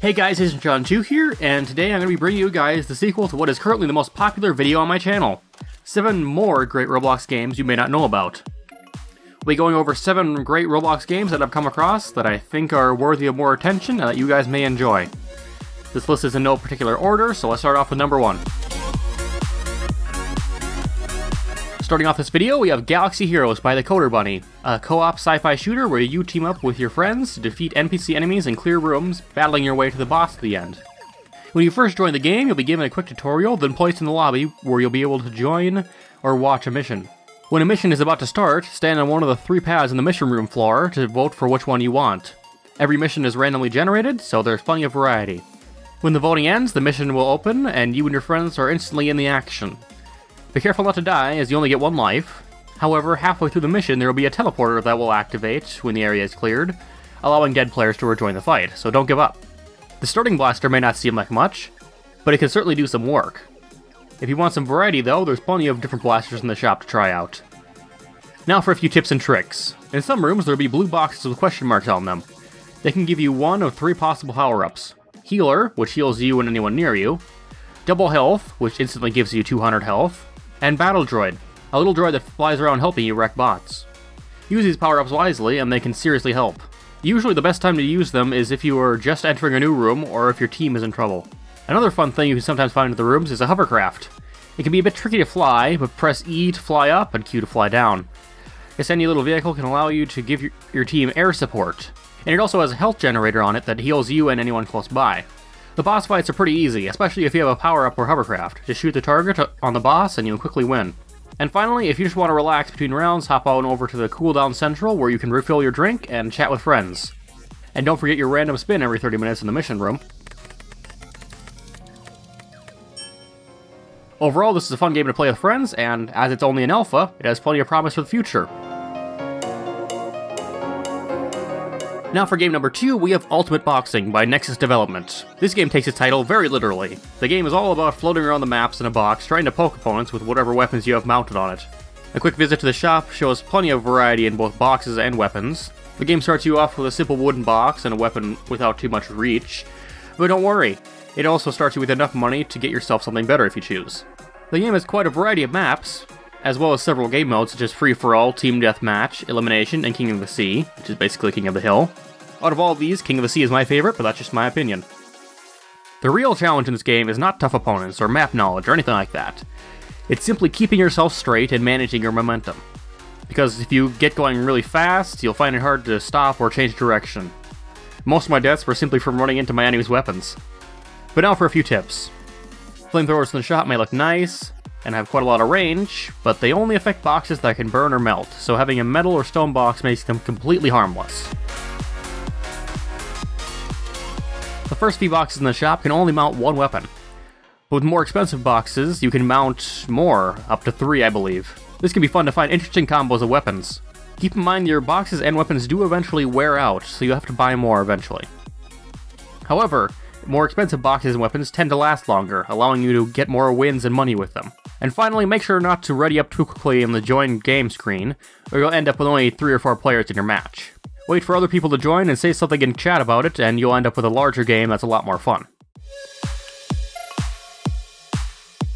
Hey guys, it's John2 here, and today I'm going to be bringing you guys the sequel to what is currently the most popular video on my channel. 7 more great Roblox games you may not know about. We'll be going over 7 great Roblox games that I've come across that I think are worthy of more attention and that you guys may enjoy. This list is in no particular order, so let's start off with number 1. Starting off this video, we have Galaxy Heroes by the Coder Bunny, a co-op sci-fi shooter where you team up with your friends to defeat NPC enemies in clear rooms, battling your way to the boss at the end. When you first join the game, you'll be given a quick tutorial, then placed in the lobby where you'll be able to join or watch a mission. When a mission is about to start, stand on one of the 3 pads in the mission room floor to vote for which one you want. Every mission is randomly generated, so there's plenty of variety. When the voting ends, the mission will open, and you and your friends are instantly in the action. Be careful not to die, as you only get 1 life. However, halfway through the mission, there will be a teleporter that will activate when the area is cleared, allowing dead players to rejoin the fight, so don't give up. The starting blaster may not seem like much, but it can certainly do some work. If you want some variety though, there's plenty of different blasters in the shop to try out. Now for a few tips and tricks. In some rooms, there will be blue boxes with question marks on them. They can give you 1 of 3 possible power-ups. Healer, which heals you and anyone near you. Double health, which instantly gives you 200 health. And Battle Droid, a little droid that flies around helping you wreck bots. Use these power-ups wisely and they can seriously help. Usually the best time to use them is if you are just entering a new room or if your team is in trouble. Another fun thing you can sometimes find in the rooms is a hovercraft. It can be a bit tricky to fly, but press E to fly up and Q to fly down. This handy little vehicle can allow you to give your team air support, and it also has a health generator on it that heals you and anyone close by. The boss fights are pretty easy, especially if you have a power-up or hovercraft. Just shoot the target on the boss and you'll quickly win. And finally, if you just want to relax between rounds, hop on over to the Cooldown Central where you can refill your drink and chat with friends. And don't forget your random spin every 30 minutes in the mission room. Overall, this is a fun game to play with friends, and as it's only an alpha, it has plenty of promise for the future. Now for game number 2, we have Ultimate Boxing by Nexus Development. This game takes its title very literally. The game is all about floating around the maps in a box, trying to poke opponents with whatever weapons you have mounted on it. A quick visit to the shop shows plenty of variety in both boxes and weapons. The game starts you off with a simple wooden box and a weapon without too much reach. But don't worry, it also starts you with enough money to get yourself something better if you choose. The game has quite a variety of maps, as well as several game modes such as Free-for-All, Team Deathmatch, Elimination, and King of the Sea, which is basically King of the Hill. Out of all of these, King of the Sea is my favorite, but that's just my opinion. The real challenge in this game is not tough opponents or map knowledge or anything like that. It's simply keeping yourself straight and managing your momentum. Because if you get going really fast, you'll find it hard to stop or change direction. Most of my deaths were simply from running into my enemy's weapons. But now for a few tips. Flamethrowers in the shop may look nice and have quite a lot of range, but they only affect boxes that can burn or melt, so having a metal or stone box makes them completely harmless. The first few boxes in the shop can only mount 1 weapon. But with more expensive boxes, you can mount more, up to 3 I believe. This can be fun to find interesting combos of weapons. Keep in mind your boxes and weapons do eventually wear out, so you have to buy more eventually. However, more expensive boxes and weapons tend to last longer, allowing you to get more wins and money with them. And finally, make sure not to ready up too quickly in the join game screen, or you'll end up with only 3 or 4 players in your match. Wait for other people to join and say something in chat about it, and you'll end up with a larger game that's a lot more fun.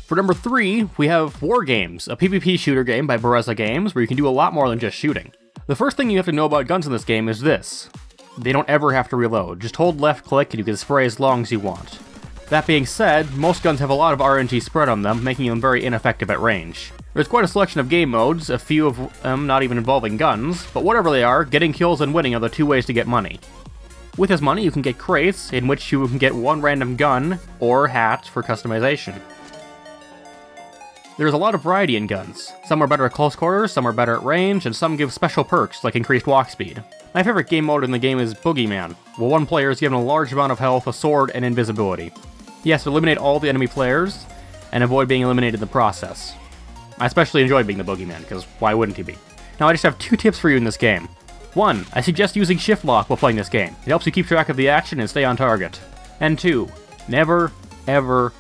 For number 3, we have War Games, a PvP shooter game by Bereza Games, where you can do a lot more than just shooting. The first thing you have to know about guns in this game is this. They don't ever have to reload, just hold left click and you can spray as long as you want. That being said, most guns have a lot of RNG spread on them, making them very ineffective at range. There's quite a selection of game modes, a few of them not even involving guns, but whatever they are, getting kills and winning are the 2 ways to get money. With this money, you can get crates, in which you can get 1 random gun, or hat for customization. There's a lot of variety in guns. Some are better at close quarters, some are better at range, and some give special perks, like increased walk speed. My favorite game mode in the game is Boogeyman, where 1 player is given a large amount of health, a sword, and invisibility. He has to eliminate all the enemy players, and avoid being eliminated in the process. I especially enjoy being the Boogeyman, because why wouldn't he be? Now I just have 2 tips for you in this game. 1, I suggest using shift lock while playing this game. It helps you keep track of the action and stay on target. And 2, never, ever,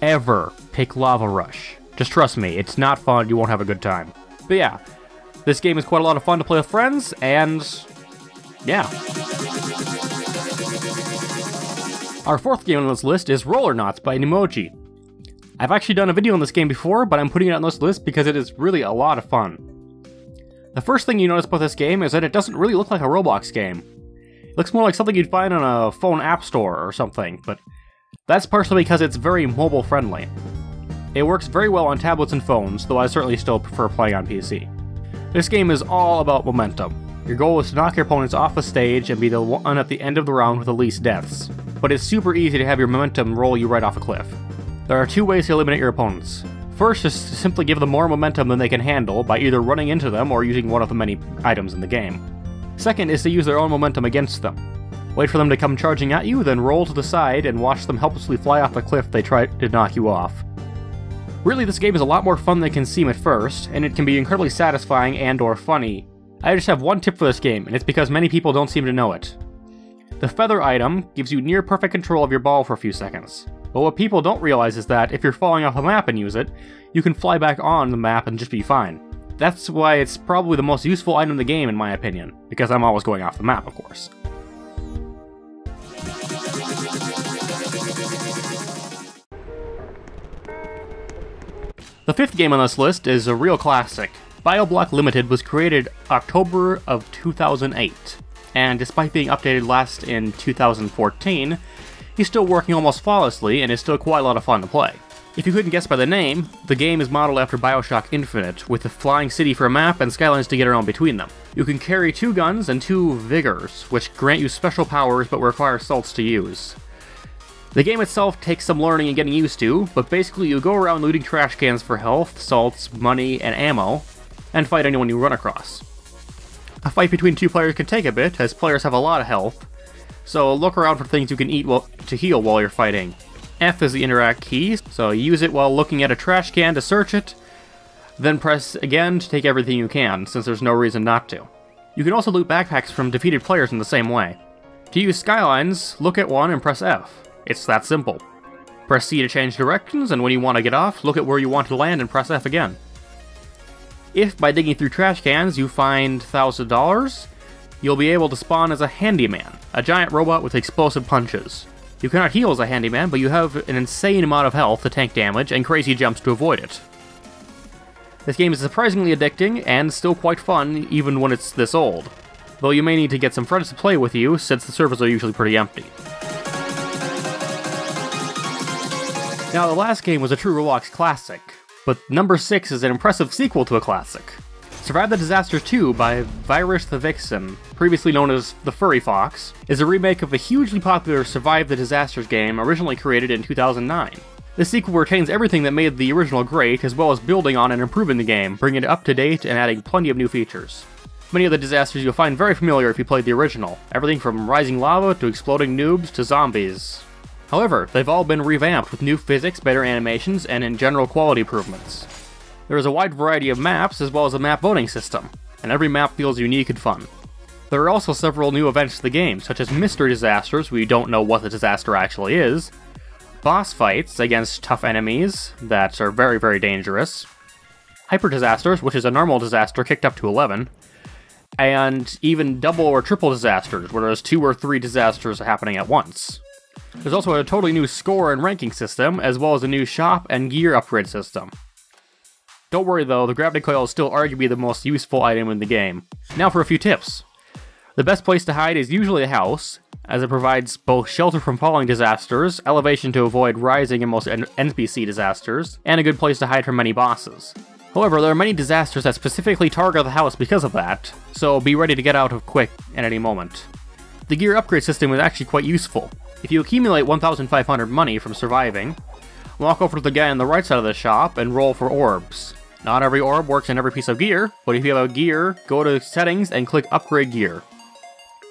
ever pick Lava Rush. Just trust me, it's not fun, you won't have a good time. But yeah, this game is quite a lot of fun to play with friends, and yeah. Our fourth game on this list is Rollernauts by Nemoji. I've actually done a video on this game before, but I'm putting it on this list because it is really a lot of fun. The first thing you notice about this game is that it doesn't really look like a Roblox game. It looks more like something you'd find on a phone app store or something, but that's partially because it's very mobile friendly. It works very well on tablets and phones, though I certainly still prefer playing on PC. This game is all about momentum. Your goal is to knock your opponents off the stage and be the one at the end of the round with the least deaths. But it's super easy to have your momentum roll you right off a cliff. There are two ways to eliminate your opponents. First is to simply give them more momentum than they can handle by either running into them or using one of the many items in the game. Second is to use their own momentum against them. Wait for them to come charging at you, then roll to the side and watch them helplessly fly off the cliff they try to knock you off. Really, this game is a lot more fun than it can seem at first, and it can be incredibly satisfying and or funny. I just have one tip for this game, and it's because many people don't seem to know it. The feather item gives you near perfect control of your ball for a few seconds. But what people don't realize is that if you're falling off a map and use it, you can fly back on the map and just be fine. That's why it's probably the most useful item in the game in my opinion, because I'm always going off the map, of course. The fifth game on this list is a real classic. BioBlock Limited was created October of 2008, and despite being updated last in 2014, he's still working almost flawlessly and is still quite a lot of fun to play. If you couldn't guess by the name, the game is modeled after Bioshock Infinite, with a flying city for a map and skylines to get around between them. You can carry 2 guns and 2 vigors, which grant you special powers but require salts to use. The game itself takes some learning and getting used to, but basically you go around looting trash cans for health, salts, money, and ammo, and fight anyone you run across. A fight between 2 players can take a bit, as players have a lot of health, so look around for things you can eat to heal while you're fighting. F is the interact key, so use it while looking at a trash can to search it, then press again to take everything you can, since there's no reason not to. You can also loot backpacks from defeated players in the same way. To use skylines, look at one and press F. It's that simple. Press C to change directions, and when you want to get off, look at where you want to land and press F again. If, by digging through trash cans, you find $1,000, you'll be able to spawn as a handyman, a giant robot with explosive punches. You cannot heal as a handyman, but you have an insane amount of health to tank damage and crazy jumps to avoid it. This game is surprisingly addicting and still quite fun even when it's this old, though you may need to get some friends to play with you since the servers are usually pretty empty. Now, the last game was a true Roblox classic, but number 6 is an impressive sequel to a classic. Survive the Disasters 2 by Virus the Vixen, previously known as The Furry Fox, is a remake of the hugely popular Survive the Disasters game originally created in 2009. This sequel retains everything that made the original great, as well as building on and improving the game, bringing it up to date and adding plenty of new features. Many of the disasters you'll find very familiar if you played the original, everything from rising lava to exploding noobs to zombies. However, they've all been revamped with new physics, better animations, and in general quality improvements. There is a wide variety of maps, as well as a map voting system, and every map feels unique and fun. There are also several new events to the game, such as mystery disasters, where you don't know what the disaster actually is, boss fights against tough enemies that are very, very dangerous, hyper disasters, which is a normal disaster kicked up to 11, and even double or triple disasters, where there's 2 or 3 disasters happening at once. There's also a totally new score and ranking system, as well as a new shop and gear upgrade system. Don't worry though, the gravity coil is still arguably the most useful item in the game. Now for a few tips. The best place to hide is usually a house, as it provides both shelter from falling disasters, elevation to avoid rising in most NPC disasters, and a good place to hide from many bosses. However, there are many disasters that specifically target the house because of that, so be ready to get out of quick at any moment. The gear upgrade system is actually quite useful. If you accumulate 1,500 money from surviving, walk over to the guy on the right side of the shop and roll for orbs. Not every orb works in every piece of gear, but if you have a gear, go to settings and click upgrade gear.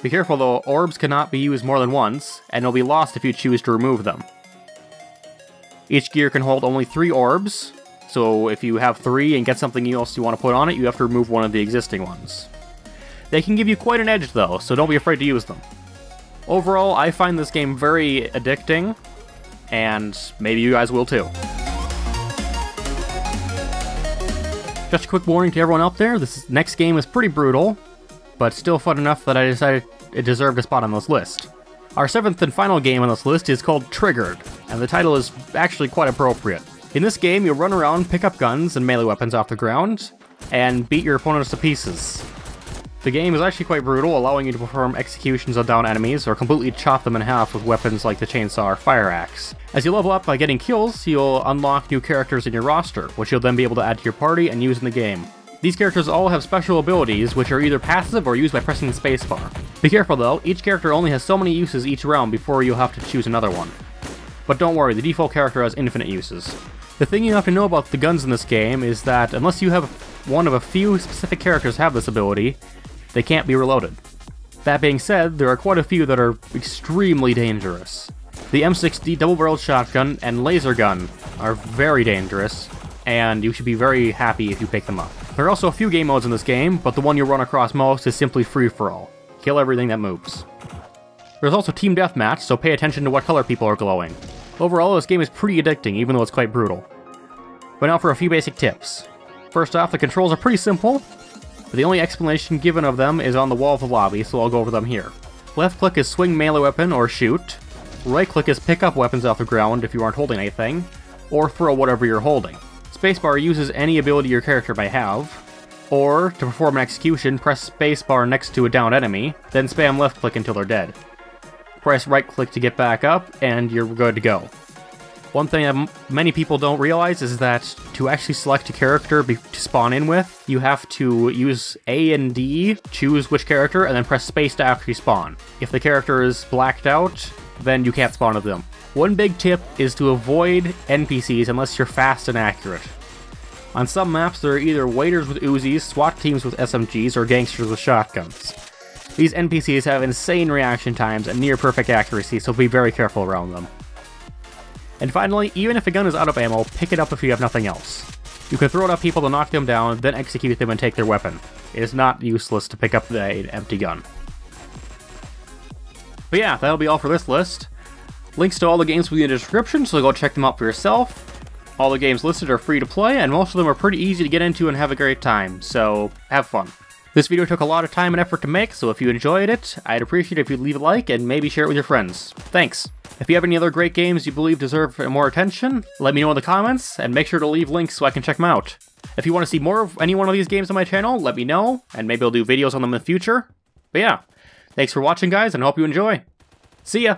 Be careful though, orbs cannot be used more than once, and they'll be lost if you choose to remove them. Each gear can hold only 3 orbs, so if you have 3 and get something else you want to put on it, you have to remove one of the existing ones. They can give you quite an edge though, so don't be afraid to use them. Overall, I find this game very addicting, and maybe you guys will too. Just a quick warning to everyone out there, this next game is pretty brutal, but still fun enough that I decided it deserved a spot on this list. Our 7th and final game on this list is called Triggered, and the title is actually quite appropriate. In this game, you'll run around, pick up guns and melee weapons off the ground, and beat your opponents to pieces. The game is actually quite brutal, allowing you to perform executions on down enemies, or completely chop them in half with weapons like the chainsaw or fire axe. As you level up by getting kills, you'll unlock new characters in your roster, which you'll then be able to add to your party and use in the game. These characters all have special abilities, which are either passive or used by pressing the spacebar. Be careful though, each character only has so many uses each round before you'll have to choose another one. But don't worry, the default character has infinite uses. The thing you have to know about the guns in this game is that unless you have one of a few specific characters have this ability, they can't be reloaded. That being said, there are quite a few that are extremely dangerous. The M60 double-barreled shotgun and laser gun are very dangerous, and you should be very happy if you pick them up. There are also a few game modes in this game, but the one you'll run across most is simply free-for-all. Kill everything that moves. There's also Team Deathmatch, so pay attention to what color people are glowing. Overall, this game is pretty addicting, even though it's quite brutal. But now for a few basic tips. First off, the controls are pretty simple, but the only explanation given of them is on the wall of the lobby, so I'll go over them here. Left click is swing melee weapon or shoot. Right click is pick up weapons off the ground if you aren't holding anything, or throw whatever you're holding. Spacebar uses any ability your character may have, or, to perform an execution, press spacebar next to a downed enemy, then spam left click until they're dead. Press right click to get back up, and you're good to go. One thing that many people don't realize is that to actually select a character to spawn in with, you have to use A and D, choose which character, and then press space to actually spawn. If the character is blacked out, then you can't spawn with them. One big tip is to avoid NPCs unless you're fast and accurate. On some maps, there are either waiters with Uzis, SWAT teams with SMGs, or gangsters with shotguns. These NPCs have insane reaction times and near perfect accuracy, so be very careful around them. And finally, even if a gun is out of ammo, pick it up if you have nothing else. You can throw it at people to knock them down, then execute them and take their weapon. It is not useless to pick up an empty gun. But yeah, that'll be all for this list. Links to all the games will be in the description, so go check them out for yourself. All the games listed are free to play, and most of them are pretty easy to get into and have a great time, so have fun. This video took a lot of time and effort to make, so if you enjoyed it, I'd appreciate it if you'd leave a like and maybe share it with your friends. Thanks! If you have any other great games you believe deserve more attention, let me know in the comments, and make sure to leave links so I can check them out. If you want to see more of any one of these games on my channel, let me know, and maybe I'll do videos on them in the future. But yeah, thanks for watching guys, and I hope you enjoy. See ya!